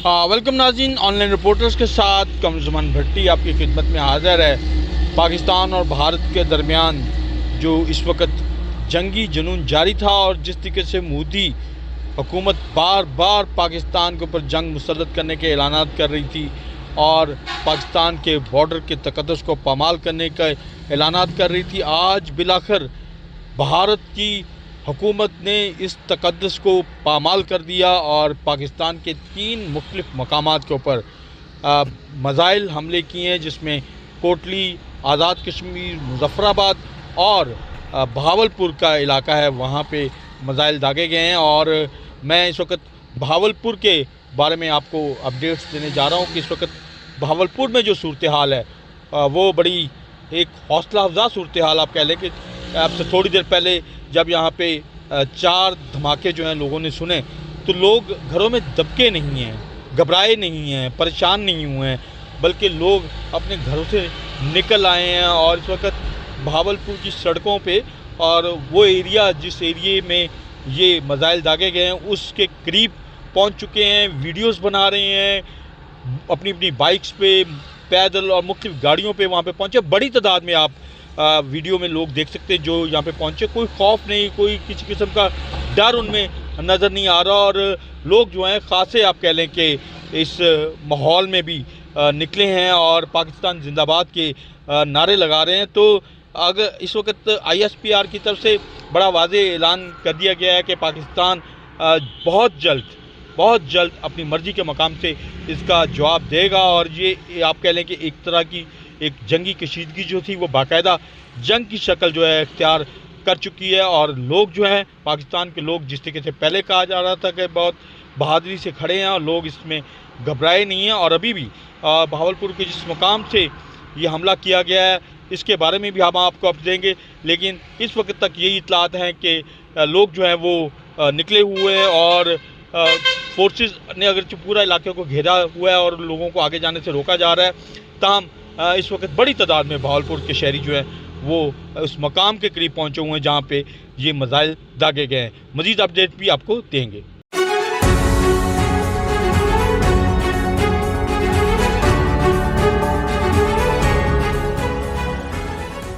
Welcome नाज़रीन, online reporters के साथ कमरज़मान भट्टी आपकी खिदमत में हाज़िर है। पाकिस्तान और भारत के दरमियान जो इस वक्त जंगी जुनून जारी था और जिस तरीके से मोदी हुकूमत बार बार पाकिस्तान के ऊपर जंग मुसल्लत करने के ऐलानात कर रही थी और पाकिस्तान के बॉर्डर के तक़द्दुस को पामाल करने का ऐलानात कर रही थी, आज बिलाखिर भारत की हुकूमत ने इस तक़द्दुस को पामाल कर दिया और पाकिस्तान के 3 मुख्तलिफ मकामात के ऊपर मिसाइल हमले किए हैं, जिसमें कोटली, आज़ाद कश्मीर, मुज़फ़्फ़राबाद और बहावलपुर का इलाका है, वहाँ पे मिसाइल दागे गए हैं। और मैं इस वक्त बहावलपुर के बारे में आपको अपडेट्स देने जा रहा हूँ कि इस वक्त बहावलपुर में जो सूरत हाल है वो बड़ी एक हौसला अफजा सूरत हाल आप कह लें कि आपसे थोड़ी देर पहले जब यहाँ पे 4 धमाके जो हैं लोगों ने सुने तो लोग घरों में दबके नहीं हैं, घबराए नहीं हैं, परेशान नहीं हुए हैं, बल्कि लोग अपने घरों से निकल आए हैं और इस वक्त बहावलपुर की सड़कों पे और वो एरिया जिस एरिए में ये मिसाइल दागे गए हैं उसके करीब पहुँच चुके हैं, वीडियोज़ बना रहे हैं, अपनी अपनी बाइक्स पे, पैदल और मुख्तलिफ गाड़ियों पे वहाँ पे पहुँचे। बड़ी तादाद में आप वीडियो में लोग देख सकते हैं जो यहाँ पे पहुँचे। कोई खौफ नहीं, कोई किसी किस्म का डर उनमें नज़र नहीं आ रहा और लोग जो हैं ख़ासे आप कह लें कि इस माहौल में भी निकले हैं और पाकिस्तान जिंदाबाद के नारे लगा रहे हैं। तो अगर इस वक्त ISPR की तरफ से बड़ा वाज़ेह ऐलान कर दिया गया है कि पाकिस्तान बहुत जल्द अपनी मर्ज़ी के मकाम से इसका जवाब देगा और ये आप कह लें कि एक तरह की एक जंगी कशीदगी जो थी वो बाकायदा जंग की शक्ल जो है इख्तियार कर चुकी है। और लोग जो हैं पाकिस्तान के लोग, जिस तरीके से पहले कहा जा रहा था कि बहुत बहादुरी से खड़े हैं और लोग इसमें घबराए नहीं हैं, और अभी भी बहावलपुर के जिस मुकाम से ये हमला किया गया है इसके बारे में भी हम आपको अपडेट देंगे। लेकिन इस वक्त तक यही इतलात हैं कि लोग जो हैं वो निकले हुए हैं और फोर्सेस ने अगरचे पूरा इलाके को घेरा हुआ है और लोगों को आगे जाने से रोका जा रहा है, ताहम इस वक्त बड़ी तादाद में बहावलपुर के शहरी जो हैं वो उस मकाम के करीब पहुंचे हुए हैं जहां पे ये मिसाइल दागे गए हैं। मज़ीद अपडेट भी आपको देंगे।